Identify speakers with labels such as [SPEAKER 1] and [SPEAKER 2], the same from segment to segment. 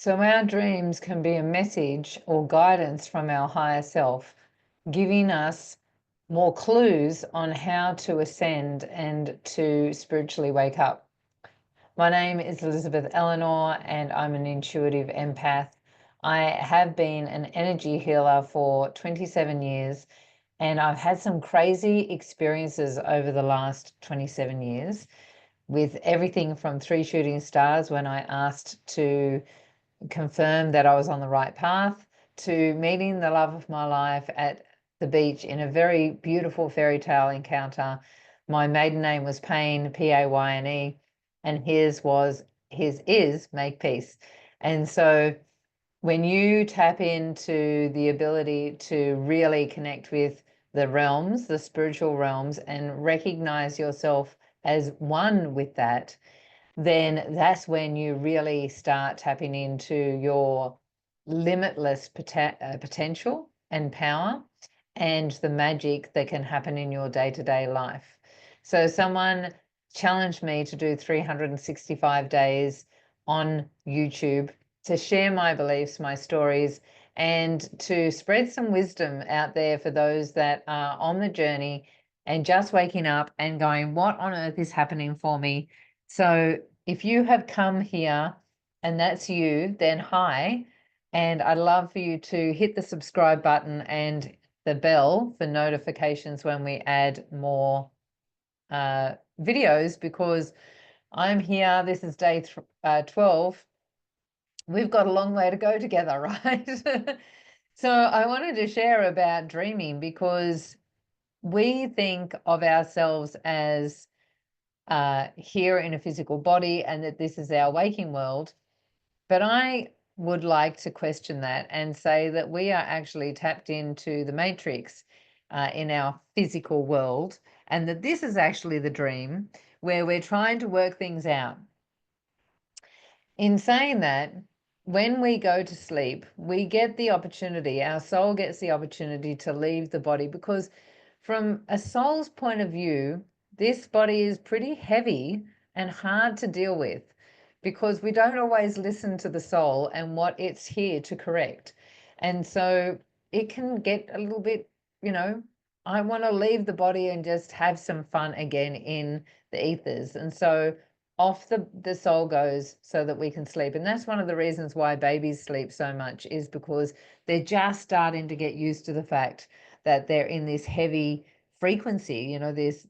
[SPEAKER 1] So our dreams can be a message or guidance from our higher self, giving us more clues on how to ascend and to spiritually wake up. My name is Elizabeth Eleanor and I'm an intuitive empath. I have been an energy healer for 27 years and I've had some crazy experiences over the last 27 years with everything from 3 shooting stars when I asked to confirm that I was on the right path, to meeting the love of my life at the beach in a very beautiful fairy tale encounter. My maiden name was Payne, Payne, and his is Make Peace. And so when you tap into the ability to really connect with the realms, the spiritual realms, and recognize yourself as one with that, then that's when you really start tapping into your limitless potential and power and the magic that can happen in your day-to-day life. So someone challenged me to do 365 days on YouTube to share my beliefs, my stories, and to spread some wisdom out there for those that are on the journey and just waking up and going, what on earth is happening for me? So if you have come here and that's you, then hi. And I'd love for you to hit the subscribe button and the bell for notifications when we add more videos, because I'm here. This is day 12. We've got a long way to go together, right? So I wanted to share about dreaming because we think of ourselves as here in a physical body and that this is our waking world. But I would like to question that and say that we are actually tapped into the matrix in our physical world, and that this is actually the dream where we're trying to work things out. In saying that, when we go to sleep, we get the opportunity, our soul gets the opportunity to leave the body, because from a soul's point of view, this body is pretty heavy and hard to deal with, because we don't always listen to the soul and what it's here to correct. And so it can get a little bit, I want to leave the body and just have some fun again in the ethers. And so off the soul goes so that we can sleep. And that's one of the reasons why babies sleep so much, is because they're just starting to get used to the fact that they're in this heavy frequency.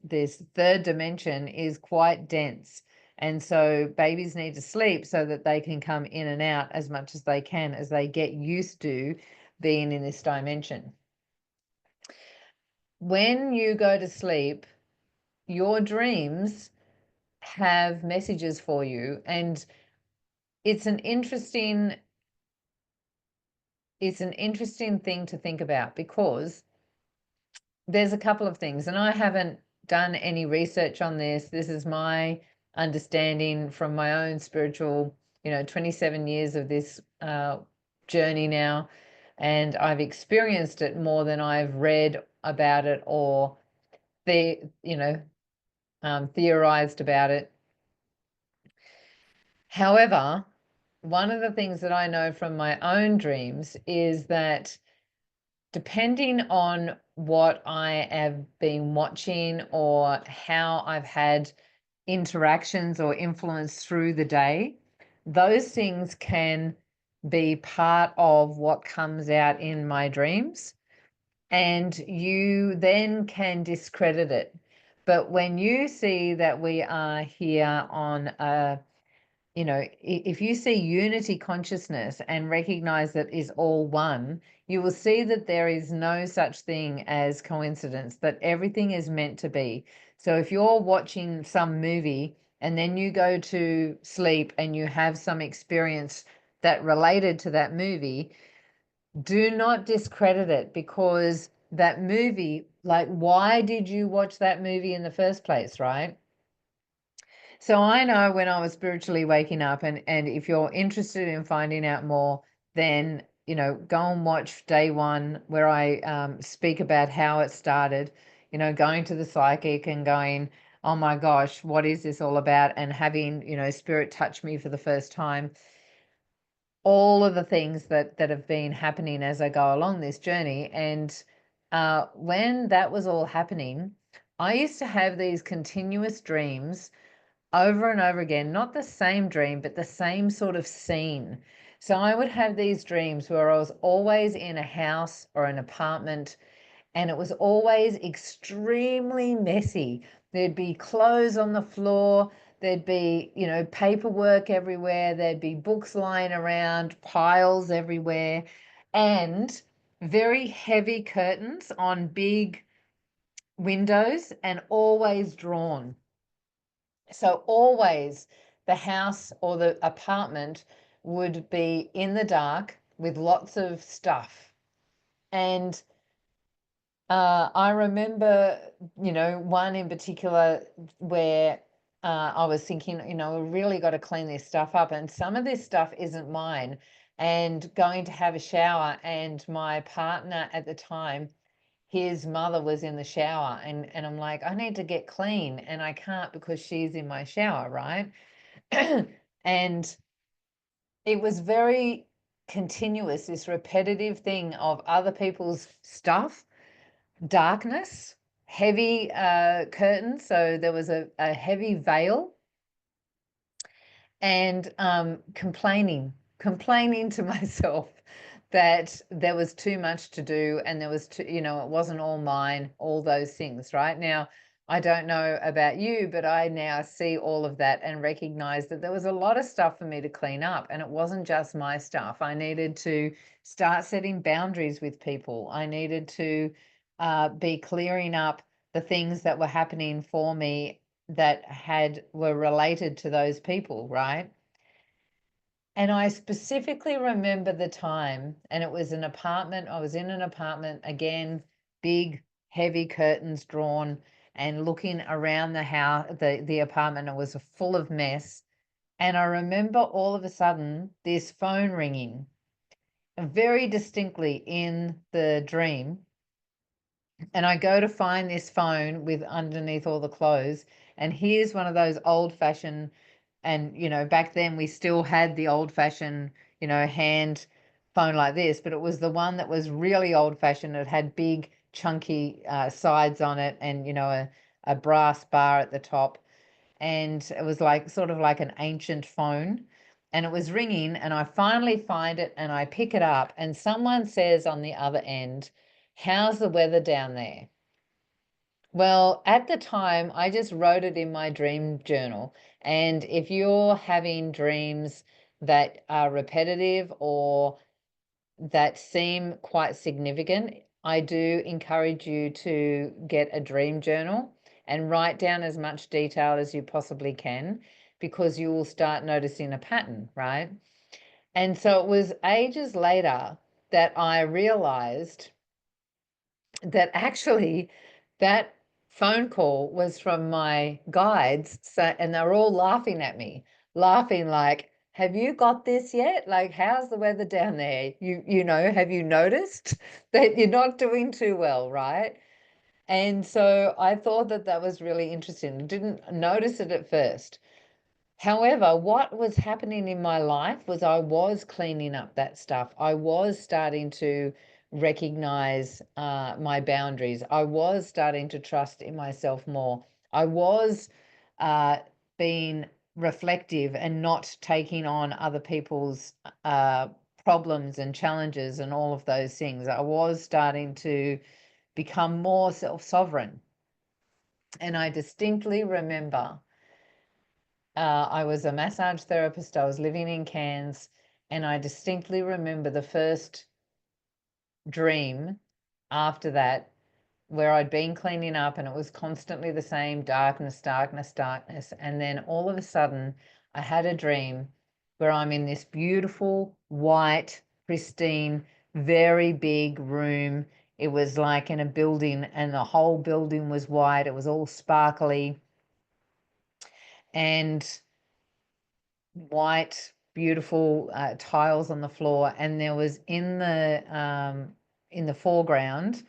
[SPEAKER 1] This third dimension is quite dense. And so babies need to sleep so that they can come in and out as much as they can as they get used to being in this dimension. When you go to sleep, your dreams have messages for you, and it's an interesting thing to think about, because there's a couple of things, and I haven't done any research on this. This is my understanding from my own spiritual, 27 years of this journey now, and I've experienced it more than I've read about it or theorized about it. However, one of the things that I know from my own dreams is that depending on what I have been watching or how I've had interactions or influence through the day, those things can be part of what comes out in my dreams, and you then can discredit it. But when you see that we are here on a if you see unity consciousness and recognize that is all one, you will see that there is no such thing as coincidence, that everything is meant to be. So if you're watching some movie and then you go to sleep and you have some experience that related to that movie, do not discredit it, because that movie, like, why did you watch that movie in the first place, right? So I know when I was spiritually waking up, and if you're interested in finding out more, then, go and watch day 1 where I speak about how it started, going to the psychic and going, oh my gosh, what is this all about? And having, spirit touch me for the first time. all of the things that have been happening as I go along this journey. And when that was all happening, I used to have these continuous dreams over and over again, not the same dream, but the same sort of scene. So I would have these dreams where I was always in a house or an apartment, and it was always extremely messy. There'd be clothes on the floor, there'd be, paperwork everywhere, there'd be books lying around, piles everywhere, and very heavy curtains on big windows and always drawn. So always the house or the apartment would be in the dark with lots of stuff. And I remember, one in particular where I was thinking, we really got to clean this stuff up. And some of this stuff isn't mine. And going to have a shower, and my partner at the time, his mother was in the shower, and I'm like, I need to get clean, and I can't because she's in my shower, right? And it was very continuous, this repetitive thing of other people's stuff, darkness, heavy curtains. So there was a heavy veil, and complaining to myself that there was too much to do, and there was it wasn't all mine, all those things. Right now, I don't know about you, but I now see all of that and recognize that there was a lot of stuff for me to clean up, and it wasn't just my stuff. I needed to start setting boundaries with people. I needed to be clearing up the things that were happening for me that were related to those people, right? And I specifically remember the time, and it was an apartment. I was in an apartment, again, big, heavy curtains drawn, and looking around the house, the apartment, it was full of mess. And I remember all of a sudden this phone ringing very distinctly in the dream. And I go to find this phone with underneath all the clothes. And here's one of those old fashioned, and, back then we still had the old fashioned, hand phone like this, but it was the one that was really old fashioned. It had big chunky sides on it, and, a brass bar at the top. And it was like sort of like an ancient phone. And it was ringing, and I finally find it, and I pick it up, and someone says on the other end, "How's the weather down there?" Well, at the time, I just wrote it in my dream journal. And if you're having dreams that are repetitive or that seem quite significant, I do encourage you to get a dream journal and write down as much detail as you possibly can, because you will start noticing a pattern, right? And so it was ages later that I realized that actually that phone call was from my guides. So, and they were all laughing at me, laughing like, "Have you got this yet? Like, how's the weather down there? Have you noticed that you're not doing too well, right?" And so I thought that that was really interesting. I didn't notice it at first. However, what was happening in my life was I was cleaning up that stuff. I was starting to recognize my boundaries. I was starting to trust in myself more. I was being reflective and not taking on other people's problems and challenges and all of those things. I was starting to become more self-sovereign. And I distinctly remember I was a massage therapist. I was living in Cairns, and I distinctly remember the first dream after that, where I'd been cleaning up, and it was constantly the same darkness, darkness, darkness. And then all of a sudden, I had a dream where I'm in this beautiful, white, pristine, very big room. It was like in a building, and the whole building was white. It was all sparkly. And white, beautiful tiles on the floor, and there was in the foreground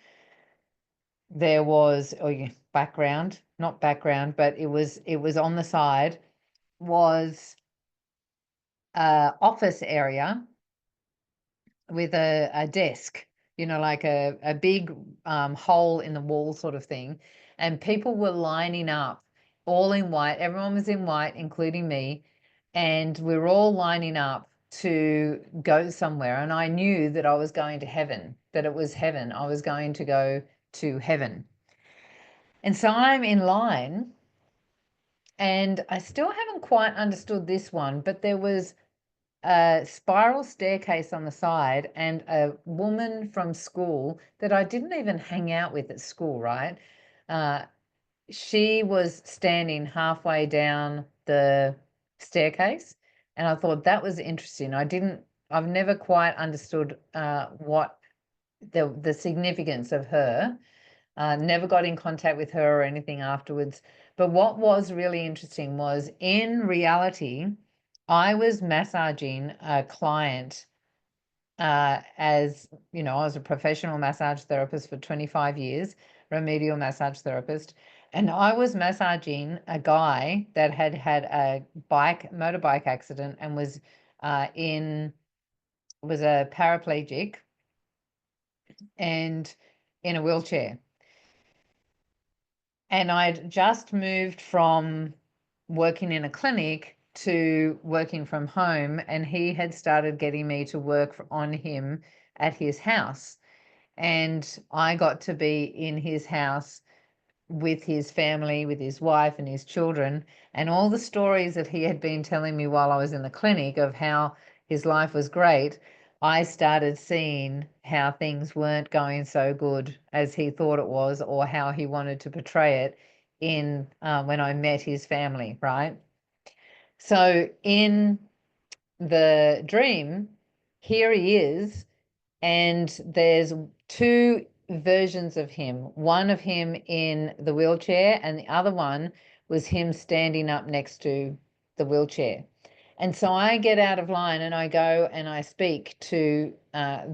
[SPEAKER 1] there was, background, not background, but it was on the side, was office area, with a desk, like a big hole in the wall sort of thing. And people were lining up all in white. Everyone was in white, including me. And we were all lining up to go somewhere. And I knew that I was going to heaven, that it was heaven. I was going to go to heaven. And so I'm in line, and I still haven't quite understood this one, but there was a spiral staircase on the side and a woman from school that I didn't even hang out with at school, right? She was standing halfway down the staircase, and I thought that was interesting. I've never quite understood what the significance of her. Never got in contact with her or anything afterwards. But what was really interesting was, in reality, I was massaging a client, as you know, I was a professional massage therapist for 25 years, remedial massage therapist. And I was massaging a guy that had had a motorbike accident and was a paraplegic and in a wheelchair. And I'd just moved from working in a clinic to working from home, and he had started getting me to work on him at his house. And I got to be in his house with his family, with his wife and his children, and all the stories that he had been telling me while I was in the clinic of how his life was great. I started seeing how things weren't going so good as he thought it was, or how he wanted to portray it in when I met his family, right? So in the dream, here he is, and there's two versions of him. One of him in the wheelchair, and the other one was him standing up next to the wheelchair. And so I get out of line and I go and I speak to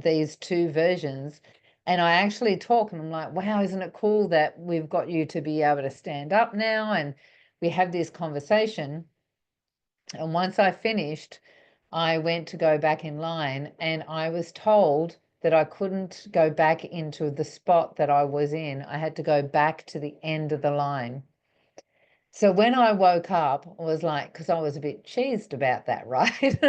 [SPEAKER 1] these two versions, and I actually talk, and I'm like, wow, isn't it cool that we've got you to be able to stand up now? And we have this conversation. And once I finished, I went to go back in line, and I was told that I couldn't go back into the spot that I was in. I had to go back to the end of the line. So when I woke up, I was like, because I was a bit cheesed about that, right?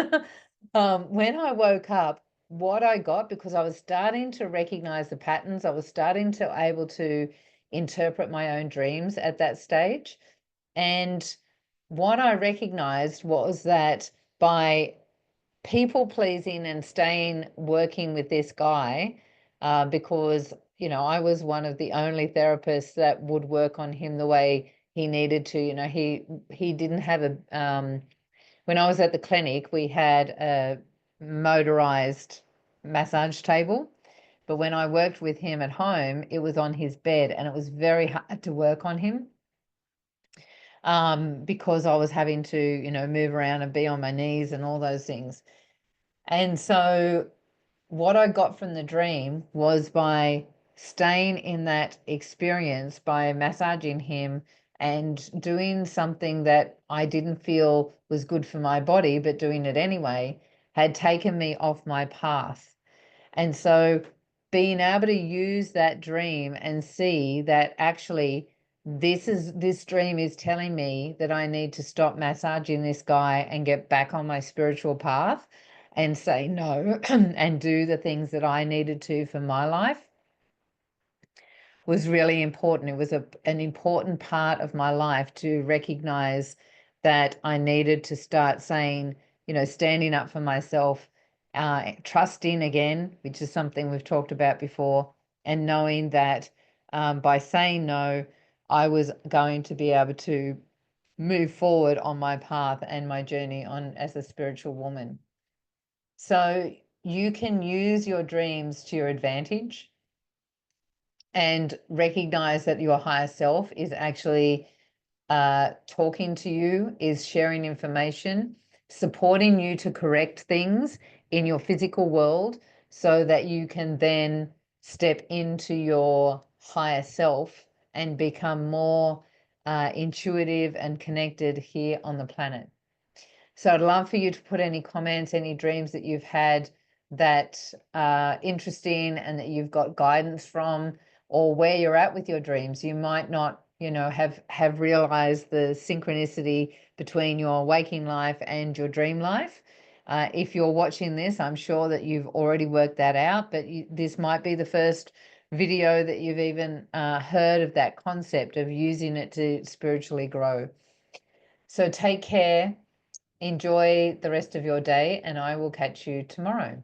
[SPEAKER 1] When I woke up, what I got, because I was starting to recognize the patterns, I was starting to able to interpret my own dreams at that stage. And what I recognized was that by people pleasing and staying working with this guy, because I was one of the only therapists that would work on him the way he needed to. He didn't have when I was at the clinic, we had a motorized massage table, but when I worked with him at home, it was on his bed, and it was very hard to work on him. Because I was having to, move around and be on my knees and all those things. And so what I got from the dream was, by staying in that experience, by massaging him and doing something that I didn't feel was good for my body, but doing it anyway, had taken me off my path. And so being able to use that dream and see that actually this dream is telling me that I need to stop massaging this guy and get back on my spiritual path and say no and do the things that I needed to for my life, was really important. It was an important part of my life to recognize that I needed to start saying, standing up for myself, trusting again, which is something we've talked about before, and knowing that by saying no, I was going to be able to move forward on my path and my journey as a spiritual woman. So you can use your dreams to your advantage and recognize that your higher self is actually talking to you, is sharing information, supporting you to correct things in your physical world, so that you can then step into your higher self and become more intuitive and connected here on the planet. So I'd love for you to put any comments, any dreams that you've had that are interesting and that you've got guidance from, or where you're at with your dreams. You might not, have realized the synchronicity between your waking life and your dream life. If you're watching this, I'm sure that you've already worked that out, but this might be the first video that you've even heard of that concept of using it to spiritually grow. So take care, enjoy the rest of your day, and I will catch you tomorrow.